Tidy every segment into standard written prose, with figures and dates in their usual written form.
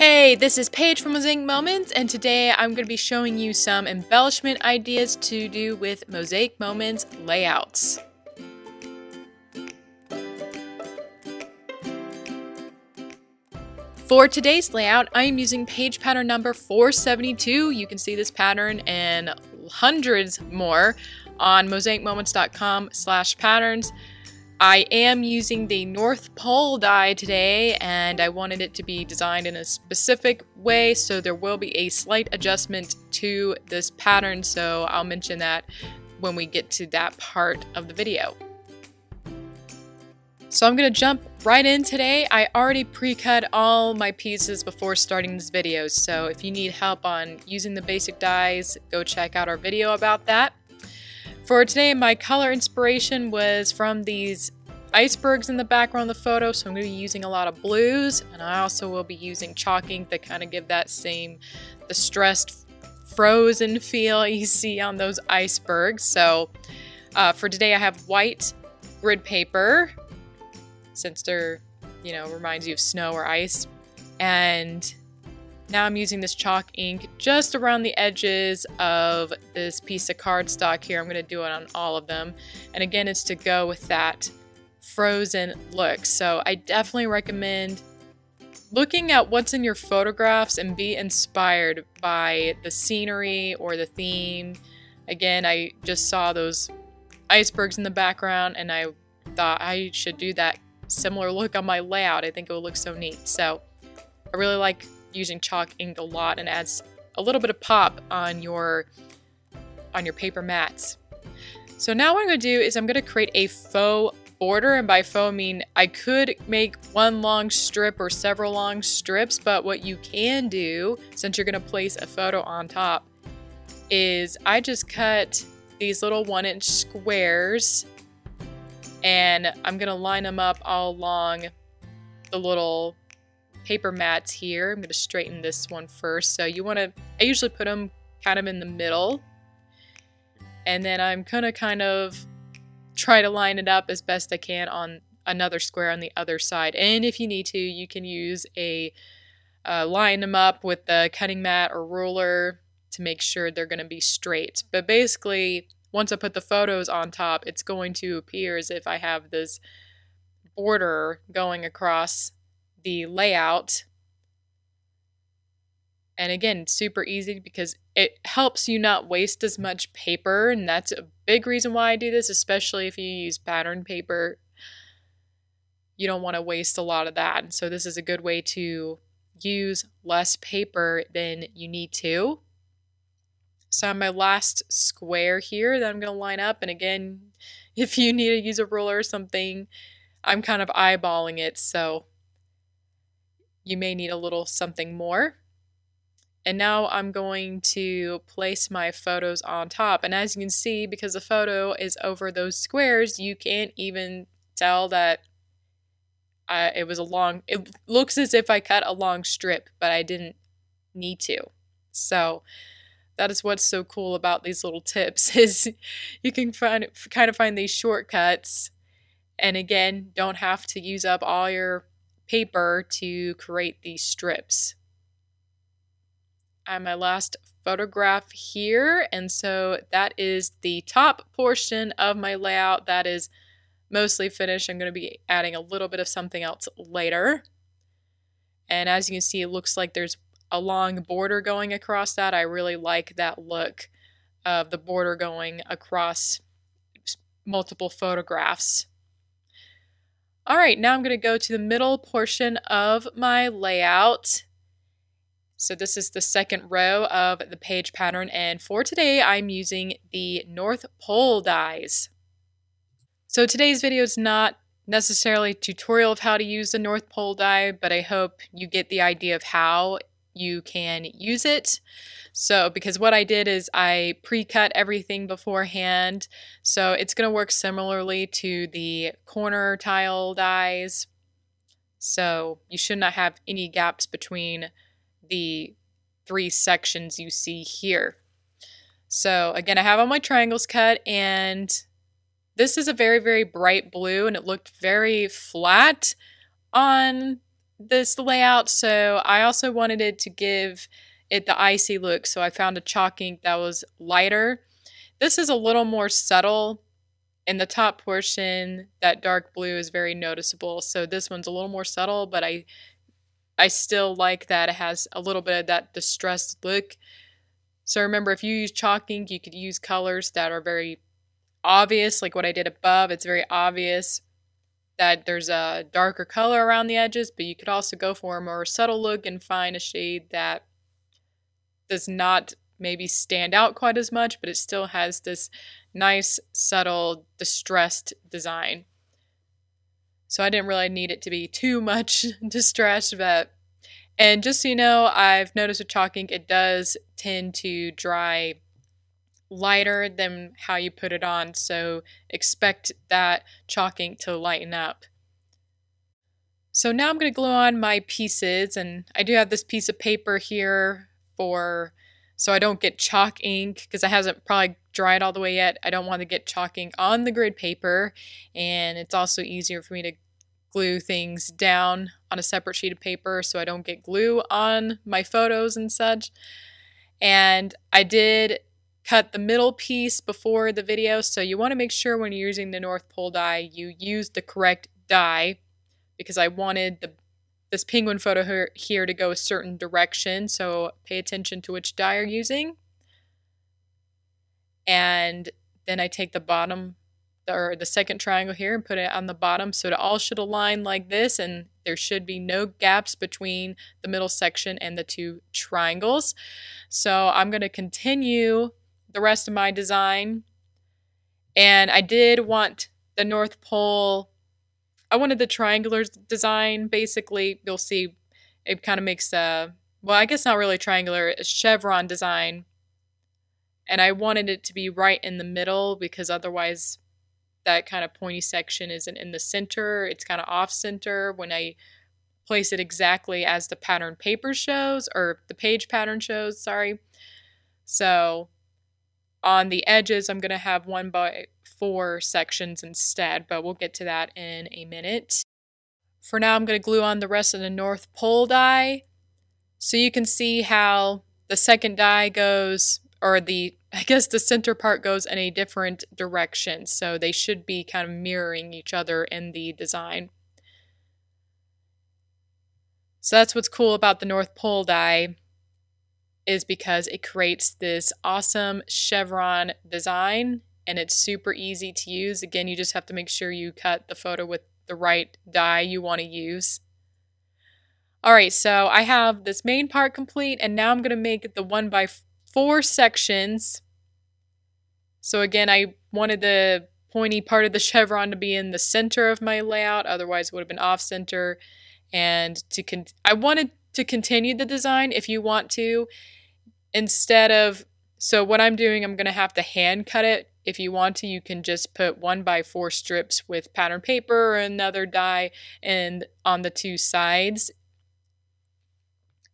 Hey, this is Paige from Mosaic Moments, and today I'm going to be showing you some embellishment ideas to do with Mosaic Moments layouts. For today's layout, I am using page pattern number 472. You can see this pattern and hundreds more on mosaicmoments.com/patterns. I am using the North Pole die today, and I wanted it to be designed in a specific way, so there will be a slight adjustment to this pattern, so I'll mention that when we get to that part of the video. So I'm going to jump right in today. I already pre-cut all my pieces before starting this video, so if you need help on using the basic dies, go check out our video about that. For today, my color inspiration was from these icebergs in the background of the photo, so I'm going to be using a lot of blues, and I also will be using chalk ink to kind of give that same distressed, frozen feel you see on those icebergs. So for today, I have white grid paper, since they're, reminds you of snow or ice, and now I'm using this chalk ink just around the edges of this piece of cardstock here. I'm going to do it on all of them. And again, it's to go with that frozen look. So I definitely recommend looking at what's in your photographs and be inspired by the scenery or the theme. Again, I just saw those icebergs in the background and I thought I should do that similar look on my layout. I think it will look so neat. So I really like using chalk ink a lot, and adds a little bit of pop on your paper mats. So now what I'm going to do is I'm going to create a faux border, and by faux I mean I could make one long strip or several long strips, but what you can do, since you're going to place a photo on top, is I just cut these little 1-inch squares, and I'm going to line them up all along the little paper mats here. I'm going to straighten this one first. So I usually put them kind of in the middle, and then I'm going to kind of try to line it up as best I can on another square on the other side. And if you need to, you can use line them up with the cutting mat or ruler to make sure they're going to be straight. But basically, once I put the photos on top, it's going to appear as if I have this border going across the layout. And again, super easy because it helps you not waste as much paper, and that's a big reason why I do this, especially if you use pattern paper. You don't want to waste a lot of that, so this is a good way to use less paper than you need to. So on my last square here that I'm going to line up, and again, if you need to use a ruler or something, I'm kind of eyeballing it, so you may need a little something more. And now I'm going to place my photos on top. And as you can see, because the photo is over those squares, you can't even tell that it looks as if I cut a long strip, but I didn't need to. So that is what's so cool about these little tips, is you can find these shortcuts, and again, don't have to use up all your paper to create these strips. I'm my last photograph here, and so that is the top portion of my layout. That is mostly finished. I'm going to be adding a little bit of something else later. And as you can see, it looks like there's a long border going across that. I really like that look of the border going across multiple photographs. All right, now I'm going to go to the middle portion of my layout. So this is the second row of the page pattern, and for today I'm using the North Pole dies. So today's video is not necessarily a tutorial of how to use the North Pole die, but I hope you get the idea of how you can use it. So because what I did is I pre-cut everything beforehand, so it's going to work similarly to the corner tile dies. So you should not have any gaps between the 3 sections you see here. So again, I have all my triangles cut, and this is a very, very bright blue, and it looked very flat on this layout, so I also wanted it to give it the icy look, so I found a chalk ink that was lighter. This is a little more subtle. In the top portion, that dark blue is very noticeable, so this one's a little more subtle, but I still like that it has a little bit of that distressed look. So remember, if you use chalk ink, you could use colors that are very obvious, like what I did above. It's very obvious that there's a darker color around the edges, but you could also go for a more subtle look and find a shade that does not maybe stand out quite as much, but it still has this nice, subtle, distressed design. So I didn't really need it to be too much distressed, but, and just so you know, I've noticed with chalk ink, it does tend to dry lighter than how you put it on, so expect that chalk ink to lighten up. So now I'm going to glue on my pieces, and I do have this piece of paper here so I don't get chalk ink, because it hasn't probably dried all the way yet. I don't want to get chalk ink on the grid paper, and it's also easier for me to glue things down on a separate sheet of paper so I don't get glue on my photos and such. And I did cut the middle piece before the video, so you want to make sure when you're using the North Pole die, you use the correct die, because I wanted this penguin photo here to go a certain direction, so pay attention to which die you're using. And then I take the bottom, or the second triangle here, and put it on the bottom, so it all should align like this, and there should be no gaps between the middle section and the two triangles. So I'm going to continue the rest of my design, and I did want the North Pole, I wanted the triangular design. Basically, you'll see it kind of makes a, well, I guess not really triangular, a chevron design. And I wanted it to be right in the middle, because otherwise that kind of pointy section isn't in the center. It's kind of off center when I place it exactly as the pattern paper shows, or the page pattern shows, sorry. So on the edges, I'm going to have 1x4 sections instead, but we'll get to that in a minute. For now, I'm going to glue on the rest of the North Pole die, so you can see how the second die goes, or I guess the center part goes in a different direction, so they should be kind of mirroring each other in the design. So that's what's cool about the North Pole die, is because it creates this awesome chevron design, and it's super easy to use. Again, you just have to make sure you cut the photo with the right die you want to use. Alright, so I have this main part complete, and now I'm going to make the 1x4 sections. So again, I wanted the pointy part of the chevron to be in the center of my layout, otherwise it would have been off center. And I wanted to continue the design if you want to, instead of, so what I'm doing, I'm going to have to hand cut it. If you want to, you can just put 1x4 strips with pattern paper or another die and on the two sides.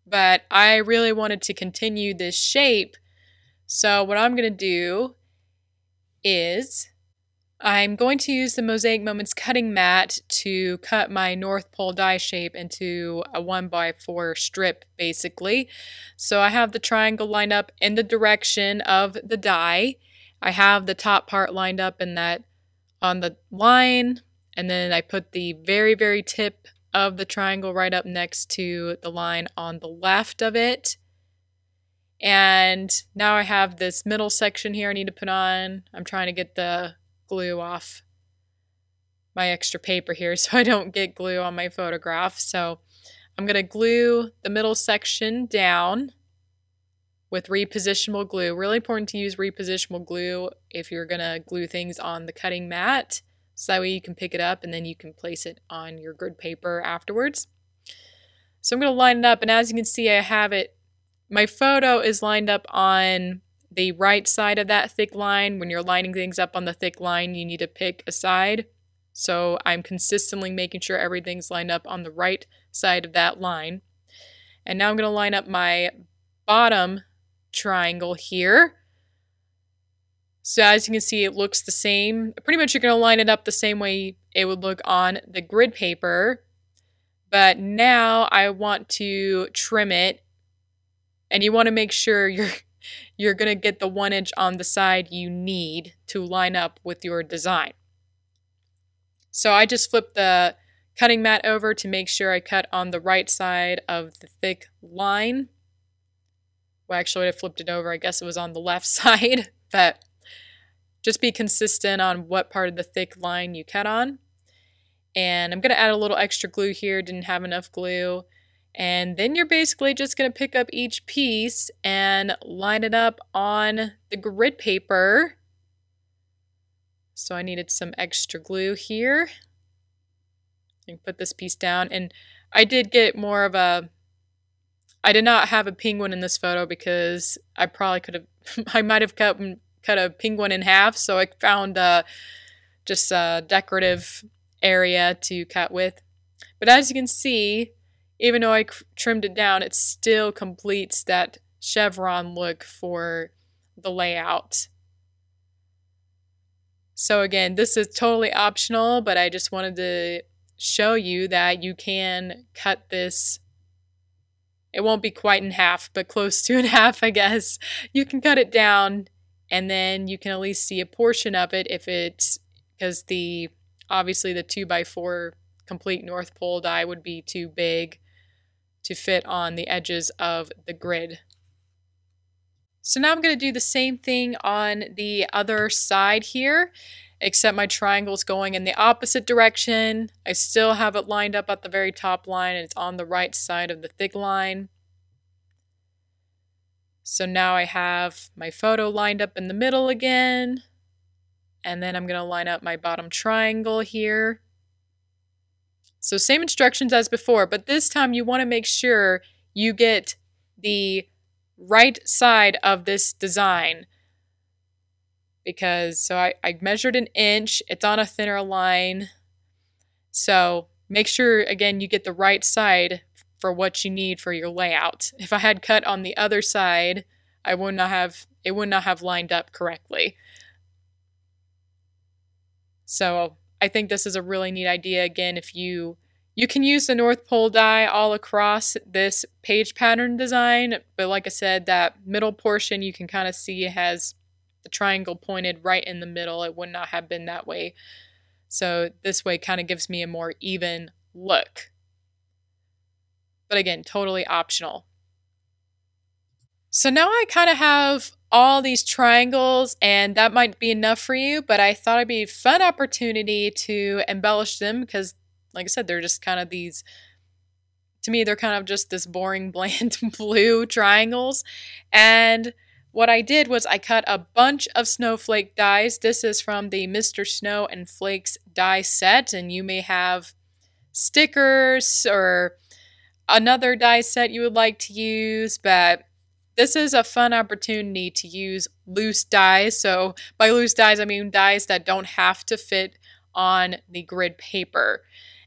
But I really wanted to continue this shape, so what I'm going to do is I'm going to use the Mosaic Moments cutting mat to cut my North Pole die shape into a 1x4 strip, basically. So I have the triangle lined up in the direction of the die. I have the top part lined up in that on the line, and then I put the very, very tip of the triangle right up next to the line on the left of it. And now I have this middle section here I need to put on. I'm trying to get the glue off my extra paper here so I don't get glue on my photograph. So I'm going to glue the middle section down with re-positionable glue. Really important to use re-positionable glue if you're going to glue things on the cutting mat, so that way you can pick it up and then you can place it on your grid paper afterwards. So I'm going to line it up, and as you can see, I have it, my photo is lined up on the right side of that thick line. When you're lining things up on the thick line, you need to pick a side. So I'm consistently making sure everything's lined up on the right side of that line. And now I'm going to line up my bottom triangle here. So as you can see, it looks the same. Pretty much you're going to line it up the same way it would look on the grid paper. But now I want to trim it, and you want to make sure you're going to get the 1 inch on the side you need to line up with your design. So I just flipped the cutting mat over to make sure I cut on the right side of the thick line. Well, actually, I flipped it over. I guess it was on the left side, but just be consistent on what part of the thick line you cut on. And I'm going to add a little extra glue here. Didn't have enough glue. And then you're basically just going to pick up each piece and line it up on the grid paper. So I needed some extra glue here. And put this piece down. And I did get more of a... I did not have a penguin in this photo because I probably could have... I might have cut a penguin in half. So I found just a decorative area to cut with. But as you can see, even though I trimmed it down, it still completes that chevron look for the layout. So again, this is totally optional, but I just wanted to show you that you can cut this. It won't be quite in half, but close to in half, I guess. You can cut it down, and then you can at least see a portion of it if it's, because obviously the 2x4 complete North Pole die would be too big to fit on the edges of the grid. So now I'm going to do the same thing on the other side here, except my triangle's going in the opposite direction. I still have it lined up at the very top line, and it's on the right side of the thick line. So now I have my photo lined up in the middle again, and then I'm going to line up my bottom triangle here. So same instructions as before, but this time you want to make sure you get the right side of this design. Because, so I measured 1 inch, it's on a thinner line. So make sure, again, you get the right side for what you need for your layout. If I had cut on the other side, it would not have lined up correctly. So I think this is a really neat idea. Again, if you can use the North Pole die all across this page pattern design, but like I said, that middle portion you can kind of see has the triangle pointed right in the middle. It would not have been that way. So this way kind of gives me a more even look. But again, totally optional. So now I kind of have all these triangles, and that might be enough for you, but I thought it'd be a fun opportunity to embellish them because, like I said, they're just kind of these, to me, they're kind of just this boring, bland blue triangles. And what I did was I cut a bunch of snowflake dies. This is from the Mr. Snow and Flakes Die Set, and you may have stickers or another die set you would like to use, but this is a fun opportunity to use loose dies. So by loose dies, I mean dies that don't have to fit on the grid paper.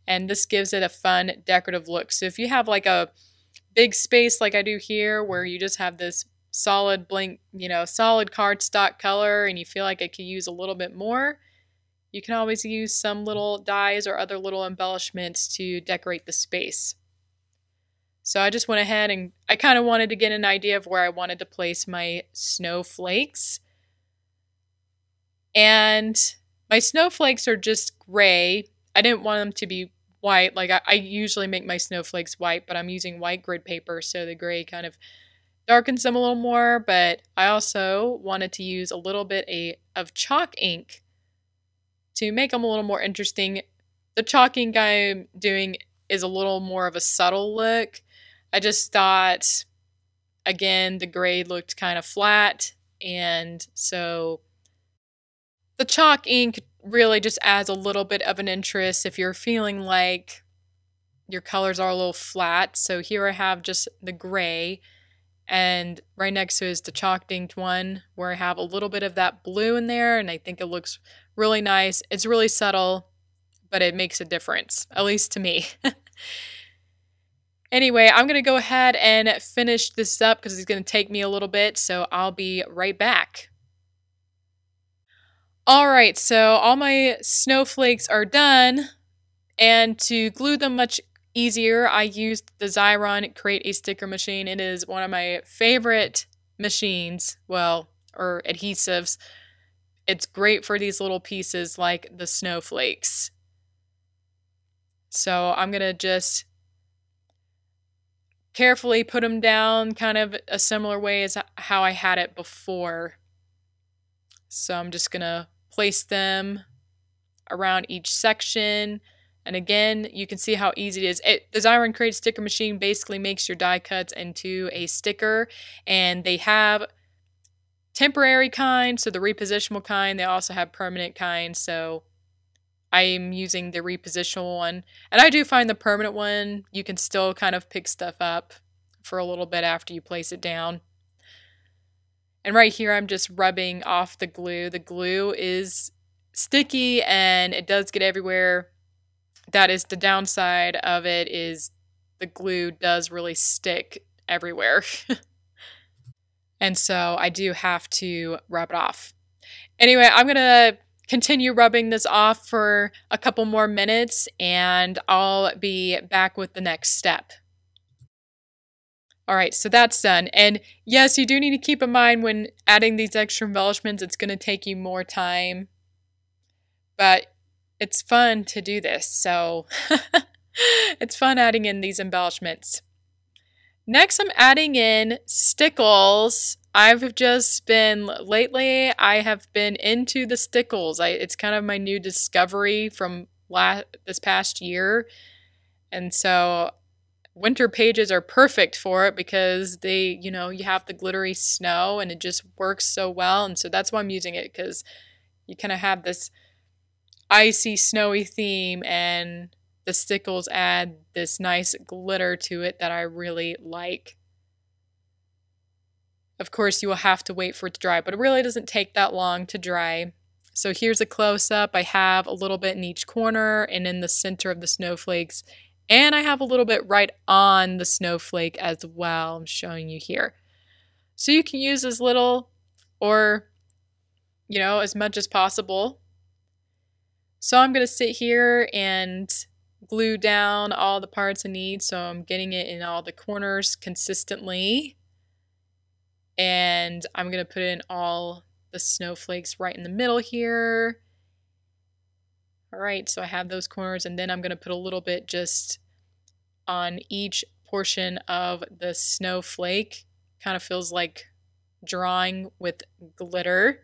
And this gives it a fun decorative look. So if you have like a big space like I do here where you just have this solid blank, solid cardstock color and you feel like it could use a little bit more, you can always use some little dies or other little embellishments to decorate the space. So I just went ahead and I kind of wanted to get an idea of where I wanted to place my snowflakes. And my snowflakes are just gray. I didn't want them to be white. Like I usually make my snowflakes white, but I'm using white grid paper, so the gray kind of darkens them a little more. But I also wanted to use a little bit of chalk ink to make them a little more interesting. The chalk ink I'm doing is a little more of a subtle look. I just thought, again, the gray looked kind of flat, and so the chalk ink really just adds a little bit of an interest if you're feeling like your colors are a little flat. So here I have just the gray, and right next to it is the chalk inked one where I have a little bit of that blue in there, and I think it looks really nice. It's really subtle, but it makes a difference, at least to me. Anyway, I'm going to go ahead and finish this up because it's going to take me a little bit, so I'll be right back. Alright, so all my snowflakes are done, and to glue them much easier, I used the Xyron Create a Sticker machine. It is one of my favorite machines, well, or adhesives. It's great for these little pieces like the snowflakes. So I'm going to just carefully put them down kind of a similar way as how I had it before. So I'm just going to place them around each section. And again, you can see how easy it is. The Xyron Create Sticker machine basically makes your die cuts into a sticker, and they have temporary kind, so the repositionable kind. They also have permanent kind, so I'm using the repositionable one. And I do find the permanent one, you can still kind of pick stuff up for a little bit after you place it down. And right here, I'm just rubbing off the glue. The glue is sticky and it does get everywhere. That is the downside of it, is the glue does really stick everywhere. And so I do have to rub it off. Anyway, I'm going to continue rubbing this off for a couple more minutes and I'll be back with the next step. All right, so that's done. And yes, you do need to keep in mind when adding these extra embellishments, it's going to take you more time. But it's fun to do this, so it's fun adding in these embellishments. Next, I'm adding in Stickles. Lately, I have been into the Stickles. It's kind of my new discovery from this past year. And so winter pages are perfect for it because you have the glittery snow and it just works so well. And so that's why I'm using it, because you kind of have this icy, snowy theme, and the Stickles add this nice glitter to it that I really like. Of course, you will have to wait for it to dry, but it really doesn't take that long to dry. So here's a close-up. I have a little bit in each corner and in the center of the snowflakes, and I have a little bit right on the snowflake as well. I'm showing you here. So you can use as little or, as much as possible. So I'm going to sit here and glue down all the parts I need, so I'm getting it in all the corners consistently. And I'm going to put in all the snowflakes right in the middle here. All right, so I have those corners, and then I'm going to put a little bit just on each portion of the snowflake. Kind of feels like drawing with glitter.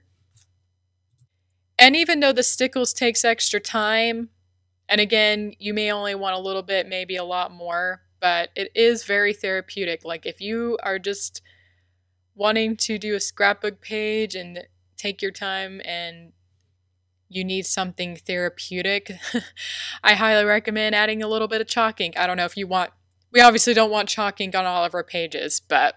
And even though the Stickles takes extra time, and again, you may only want a little bit, maybe a lot more, but it is very therapeutic. Like if you are just wanting to do a scrapbook page and take your time and you need something therapeutic, I highly recommend adding a little bit of chalk ink. I don't know if you want, we obviously don't want chalk ink on all of our pages, but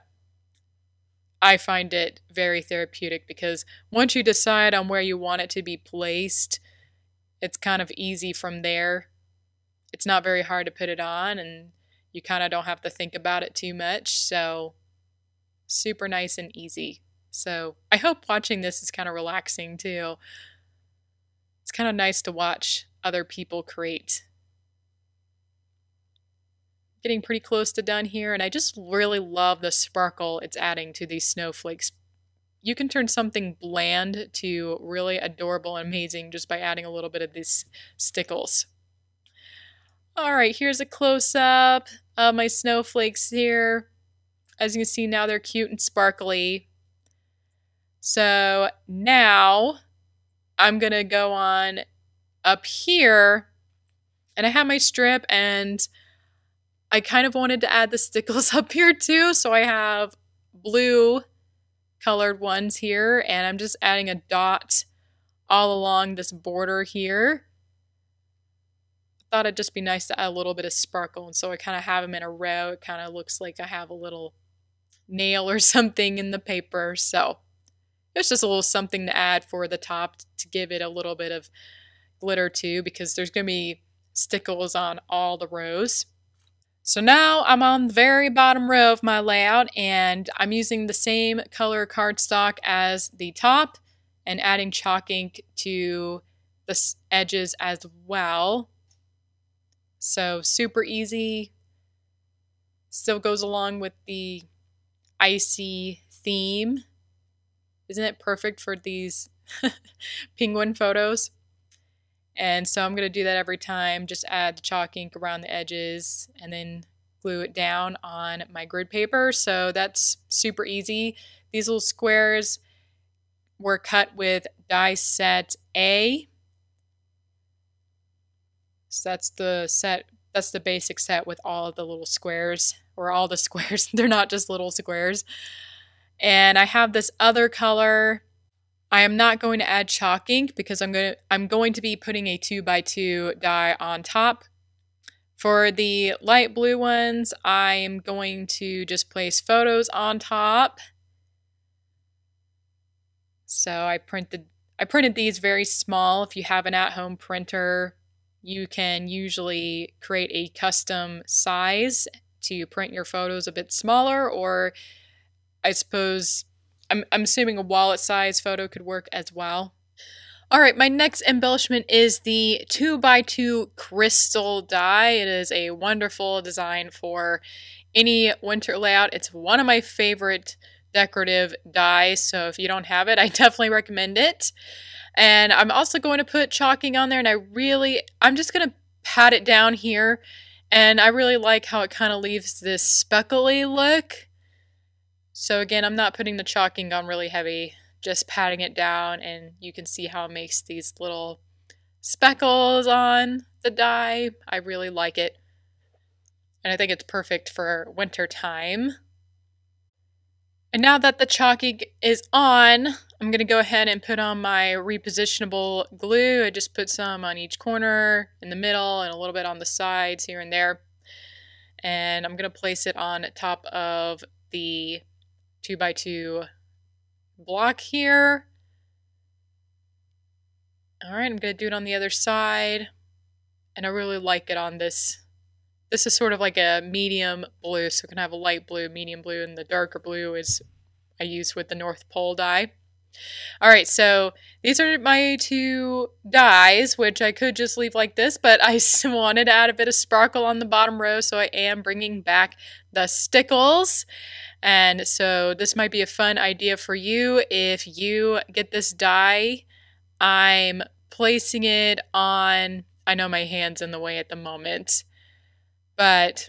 I find it very therapeutic because once you decide on where you want it to be placed, it's kind of easy from there. It's not very hard to put it on, and you kind of don't have to think about it too much. So super nice and easy. So I hope watching this is kind of relaxing too. It's kind of nice to watch other people create. Getting pretty close to done here, and I just really love the sparkle it's adding to these snowflakes. You can turn something bland to really adorable and amazing just by adding a little bit of these Stickles. Alright, here's a close-up of my snowflakes here. As you can see now, they're cute and sparkly. So now I'm going to go on up here, and I have my strip, and I kind of wanted to add the Stickles up here too, so I have blue colored ones here, and I'm just adding a dot all along this border here. I thought it'd just be nice to add a little bit of sparkle, and so I kind of have them in a row. It kind of looks like I have a little nail or something in the paper, so it's just a little something to add for the top to give it a little bit of glitter too, because there's going to be Stickles on all the rows. So now I'm on the very bottom row of my layout, and I'm using the same color cardstock as the top and adding chalk ink to the edges as well. So super easy. Still goes along with the icy theme. Isn't it perfect for these penguin photos? And so I'm going to do that every time. Just add the chalk ink around the edges and then glue it down on my grid paper. So that's super easy. These little squares were cut with die set A. So that's the basic set with all of the little squares, or all the squares. They're not just little squares. And I have this other color. I am not going to add chalk ink because I'm going to be putting a 2x2 die on top. For the light blue ones, I am going to just place photos on top. So I printed these very small. If you have an at-home printer, you can usually create a custom size to print your photos a bit smaller, or I suppose, I'm assuming a wallet size photo could work as well. All right, my next embellishment is the 2x2 crystal die. It is a wonderful design for any winter layout. It's one of my favorite decorative dies, so if you don't have it, I definitely recommend it. And I'm also going to put chalking on there, and I'm just going to pat it down here, and I really like how it kind of leaves this speckly look. So again, I'm not putting the chalking on really heavy, just patting it down, and you can see how it makes these little speckles on the die. I really like it, and I think it's perfect for winter time. And now that the chalking is on, I'm going to go ahead and put on my repositionable glue. I just put some on each corner, in the middle, and a little bit on the sides here and there. And I'm going to place it on top of the 2x2 block here. Alright, I'm going to do it on the other side. And I really like it on this. This is sort of like a medium blue, so we can have a light blue, medium blue, and the darker blue is I use with the North Pole die. Alright, so these are my two dies, which I could just leave like this, but I wanted to add a bit of sparkle on the bottom row, so I am bringing back the Stickles. And so this might be a fun idea for you if you get this die. I'm placing it on, I know my hand's in the way at the moment, but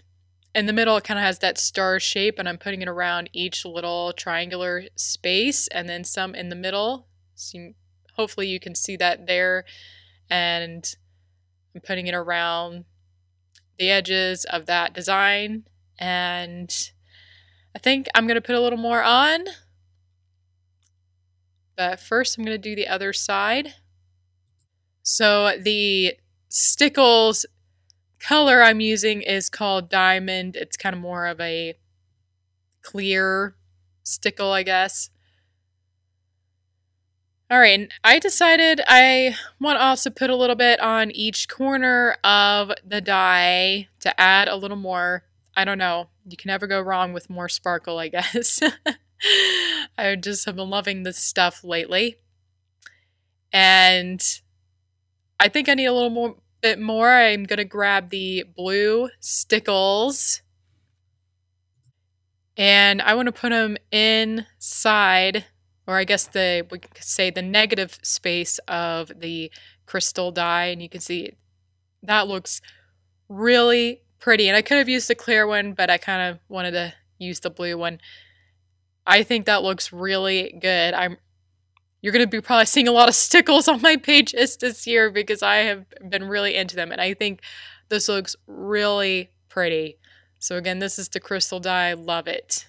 in the middle it kind of has that star shape, and I'm putting it around each little triangular space and then some in the middle. So hopefully you can see that there. And I'm putting it around the edges of that design, and I think I'm going to put a little more on. But first I'm going to do the other side. So the Stickles color I'm using is called Diamond. It's kind of more of a clear stickle, I guess. Alright, and I decided I want to also put a little bit on each corner of the die to add a little more, I don't know, you can never go wrong with more sparkle, I guess. I just have been loving this stuff lately. And I think I need a little bit more. I'm going to grab the blue Stickles. And I want to put them inside, or I guess we could say the negative space of the crystal die. And you can see that looks really pretty. And I could have used the clear one, but I kind of wanted to use the blue one. I think that looks really good. You're going to be probably seeing a lot of Stickles on my pages this year because I have been really into them. And I think this looks really pretty. So again, this is the crystal die. Love it.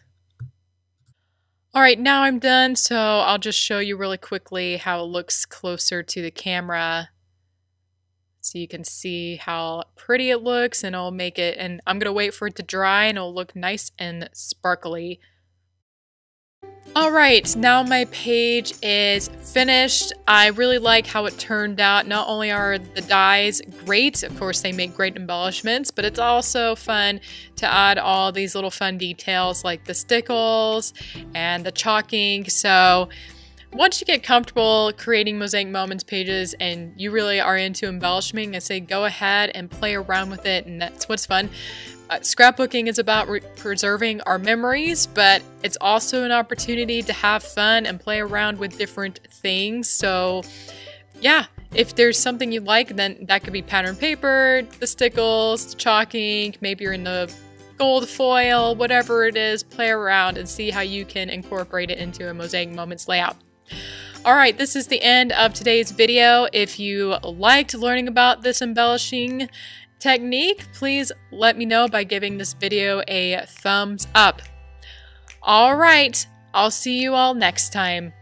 Alright, now I'm done. So I'll just show you really quickly how it looks closer to the camera. So you can see how pretty it looks, and I'll make it, and I'm going to wait for it to dry and it'll look nice and sparkly. Alright, now my page is finished. I really like how it turned out. Not only are the dies great, of course they make great embellishments, but it's also fun to add all these little fun details like the Stickles and the chalking. So once you get comfortable creating Mosaic Moments pages and you really are into embellishing, I say go ahead and play around with it, and that's what's fun. Scrapbooking is about preserving our memories, but it's also an opportunity to have fun and play around with different things. So yeah, if there's something you like, then that could be pattern paper, the stickles, the chalk ink, maybe you're in the gold foil, whatever it is, play around and see how you can incorporate it into a Mosaic Moments layout. Alright, this is the end of today's video. If you liked learning about this embellishing technique, please let me know by giving this video a thumbs up. Alright, I'll see you all next time.